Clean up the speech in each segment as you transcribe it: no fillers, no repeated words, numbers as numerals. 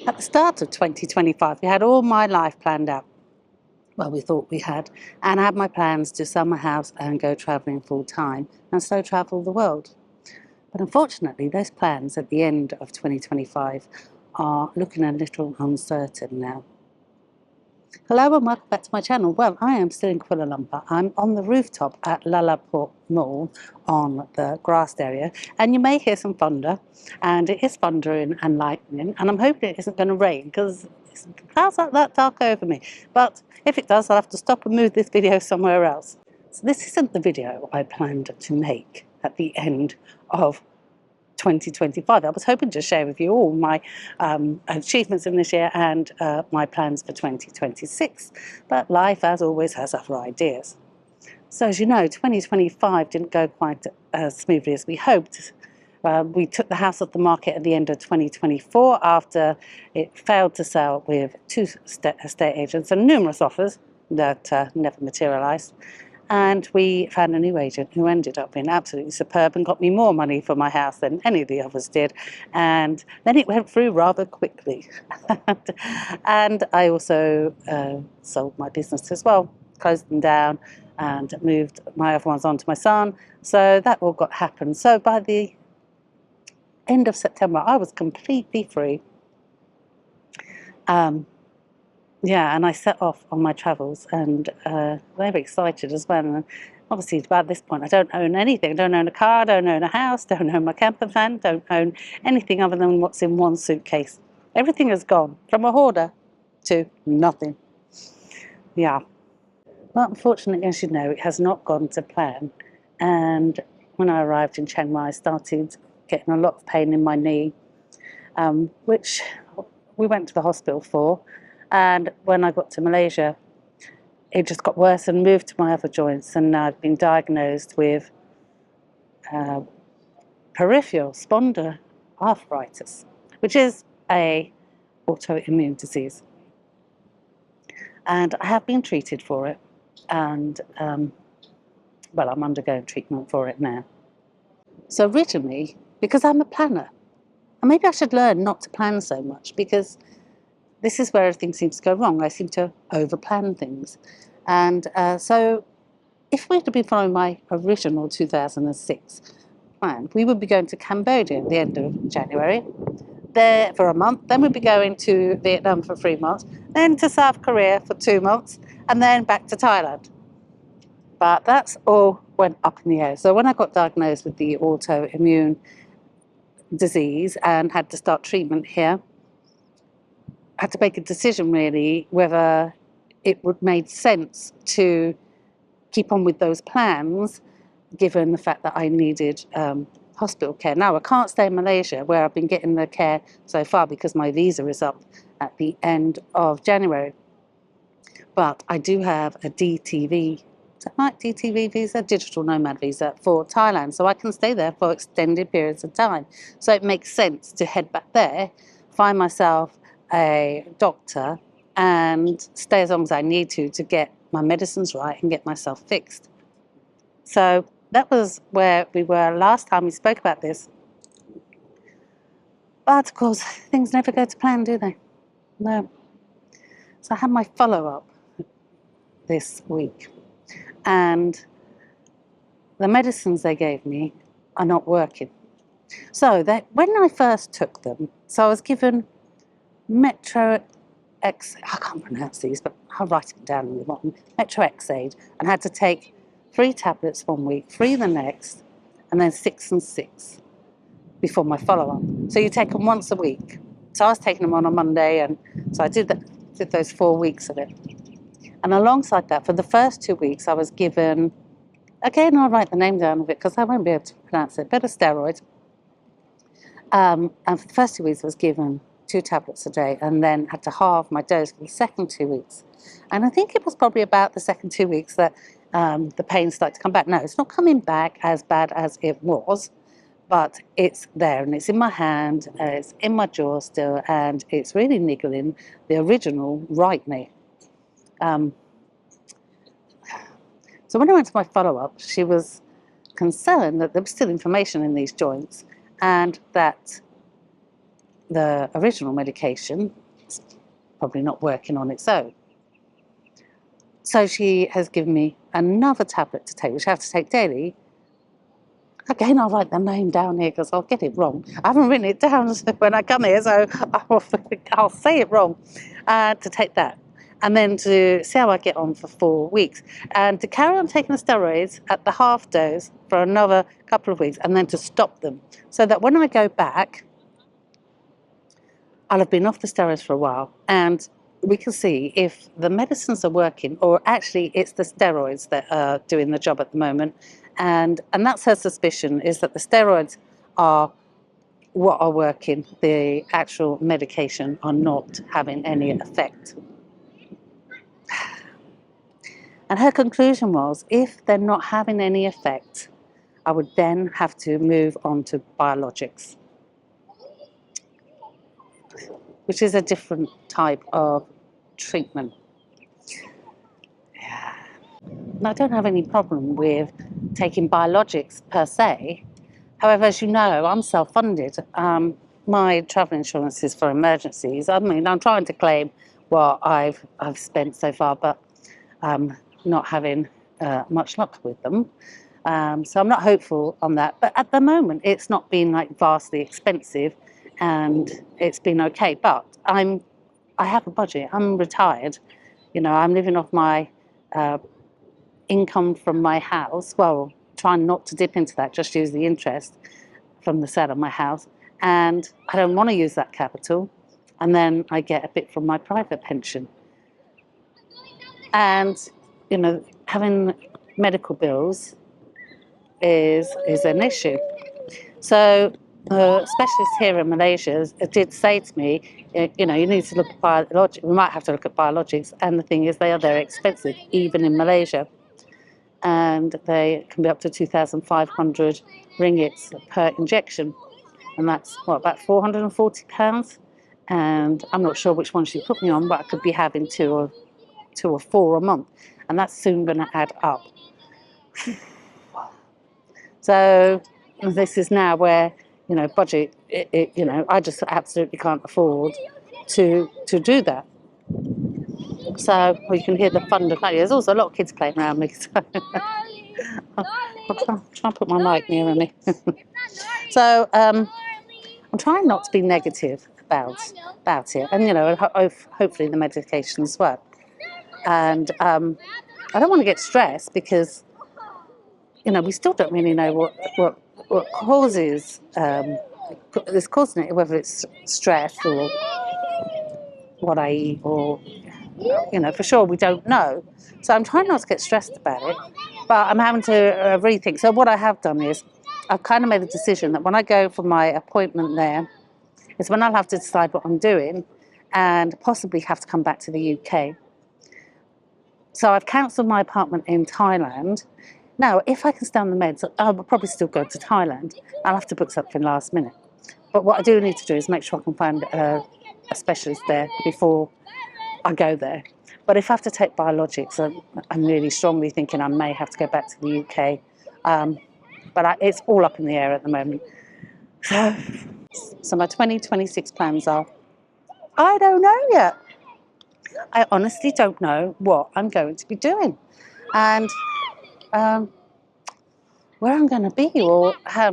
At the start of 2025, we had all my life planned out. Well, we thought we had, and I had my plans to sell my house and go travelling full time and so travel the world. But unfortunately, those plans at the end of 2025 are looking a little uncertain now. Hello and welcome back to my channel. Well, I am still in Kuala Lumpur. I'm on the rooftop at Lalaport Mall on the grassed area, and you may hear some thunder, and it is thundering and lightning, and I'm hoping it isn't going to rain because it's clouds like that dark over me. But if it does, I'll have to stop and move this video somewhere else. So this isn't the video I planned to make at the end of 2025. I was hoping to share with you all my achievements in this year and my plans for 2026, but life, as always, has other ideas. So as you know, 2025 didn't go quite as smoothly as we hoped. We took the house off the market at the end of 2024 after it failed to sell with two estate agents and numerous offers that never materialised. And we found a new agent who ended up being absolutely superb and got me more money for my house than any of the others did. And then it went through rather quickly. And I also sold my business as well, closed them down and moved my other ones on to my son. So that all got happened. So by the end of September, I was completely free. Yeah, and I set off on my travels and very excited as well. And obviously, by this point, I don't own anything. I don't own a car, I don't own a house, don't own my camper van, don't own anything other than what's in one suitcase. Everything has gone from a hoarder to nothing. Yeah. Well, unfortunately, as you know, it has not gone to plan. And when I arrived in Chiang Mai, I started getting a lot of pain in my knee, which we went to the hospital for. And when I got to Malaysia, it just got worse and moved to my other joints. And now I've been diagnosed with peripheral spondyloarthritis, which is a autoimmune disease. And I have been treated for it. And, well, I'm undergoing treatment for it now. So originally, because I'm a planner, and maybe I should learn not to plan so much because this is where everything seems to go wrong. I seem to over-plan things. And so if we had been following my original 2006 plan, we would be going to Cambodia at the end of January, there for a month, then we'd be going to Vietnam for 3 months, then to South Korea for 2 months, and then back to Thailand. But that's all went up in the air. So when I got diagnosed with the autoimmune disease and had to start treatment here, I had to make a decision really whether it would make sense to keep on with those plans given the fact that I needed hospital care. Now I can't stay in Malaysia where I've been getting the care so far because my visa is up at the end of January. But I do have a DTV, is that right? DTV visa, digital nomad visa for Thailand. So I can stay there for extended periods of time. So it makes sense to head back there, find myself a doctor and stay as long as I need to get my medicines right and get myself fixed. So that was where we were last time we spoke about this. But of course, things never go to plan, do they? No. So I had my follow-up this week. And the medicines they gave me are not working. So when I first took them, so I was given I can't pronounce these, but I'll write them down in the bottom, Metroxate, and had to take 3 tablets 1 week, 3 the next, and then 6 and 6 before my follow-up. So you take them once a week. So I was taking them on a Monday, and so I did those 4 weeks of it. And alongside that, for the first 2 weeks, I was given, again, I'll write the name down of it because I won't be able to pronounce it, but a steroid. And for the first 2 weeks, I was given 2 tablets a day and then had to halve my dose for the second 2 weeks. And I think it was probably about the second 2 weeks that the pain started to come back. No, it's not coming back as bad as it was, but it's there and it's in my hand, it's in my jaw still, and it's really niggling the original right knee. So when I went to my follow-up, she was concerned that there was still inflammation in these joints and that the original medication is probably not working on its own. So she has given me another tablet to take, which I have to take daily. Again, I'll write the name down here because I'll get it wrong. I haven't written it down when I come here, so I'll say it wrong. To take that. And then to see how I get on for 4 weeks. And to carry on taking the steroids at the half dose for another couple of weeks, and then to stop them. So that when I go back, I'll have been off the steroids for a while, and we can see if the medicines are working, or actually it's the steroids that are doing the job at the moment. And that's her suspicion, is that the steroids are what are working. The actual medication are not having any effect. And her conclusion was, if they're not having any effect, I would then have to move on to biologics, which is a different type of treatment. I don't have any problem with taking biologics per se. However, as you know, I'm self-funded. My travel insurance is for emergencies. I mean, I'm trying to claim what I've spent so far, but not having much luck with them. So I'm not hopeful on that. But at the moment, it's not been like vastly expensive, and it's been okay. But I have a budget. I'm retired. You know, I'm living off my income from my house. Well, trying not to dip into that, just use the interest from the sale of my house. And I don't want to use that capital. And then I get a bit from my private pension. And, you know, having medical bills is an issue. So the specialist here in Malaysia did say to me, you know, you need to look at biologics. We might have to look at biologics. And the thing is, they are very expensive, even in Malaysia. And they can be up to 2,500 ringgits per injection. And that's, what, about £440? And I'm not sure which one she put me on, but I could be having two or four a month. And that's soon going to add up. So this is now where, you know, budget, you know, I just absolutely can't afford to do that. So you can hear the thunder. There's also a lot of kids playing around me. So I'll try and put my mic nearer me. So I'm trying not to be negative about it, and you know, hopefully the medications work. And I don't want to get stressed because, you know, we still don't really know what causes is causing it, whether it's stress or what I eat, or, you know, for sure we don't know. So I'm trying not to get stressed about it, but I'm having to rethink. So what I have done is I've kind of made a decision that when I go for my appointment there is when I'll have to decide what I'm doing, and possibly have to come back to the UK. So I've cancelled my apartment in Thailand. Now, if I can stay on the meds, I'll probably still go to Thailand. I'll have to book something last minute. But what I do need to do is make sure I can find a specialist there before I go there. But if I have to take biologics, I'm really strongly thinking I may have to go back to the UK. But it's all up in the air at the moment. So my 2026 plans are, I don't know yet. I honestly don't know what I'm going to be doing. And where I'm going to be, or I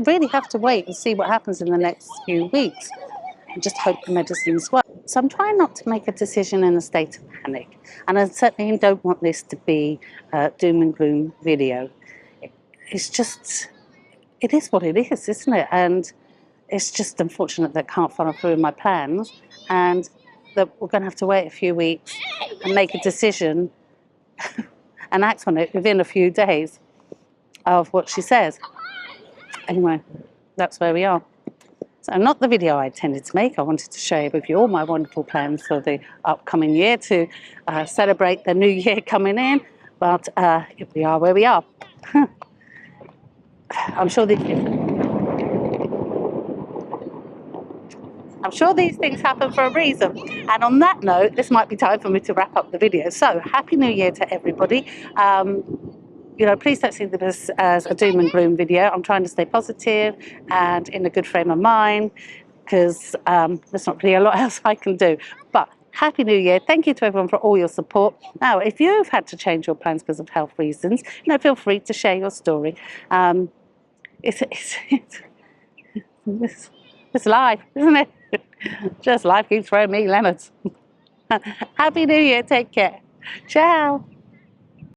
really have to wait and see what happens in the next few weeks, and just hope the medicines work. So I'm trying not to make a decision in a state of panic, and I certainly don't want this to be a doom and gloom video. It's just, it is what it is, isn't it? And it's just unfortunate that I can't follow through with my plans, and that we're going to have to wait a few weeks and make a decision and act on it within a few days of what she says. Anyway, that's where we are. So not the video I intended to make. I wanted to share with you all my wonderful plans for the upcoming year to celebrate the new year coming in. But we are where we are. I'm sure these things happen for a reason. And on that note, this might be time for me to wrap up the video. So, Happy New Year to everybody. You know, please don't see this as a doom and gloom video. I'm trying to stay positive and in a good frame of mind. because there's not really a lot else I can do. But Happy New Year. Thank you to everyone for all your support. Now, if you've had to change your plans because of health reasons, feel free to share your story. It's life, isn't it? Just life keeps throwing me lemons. Happy New Year. Take care. Ciao.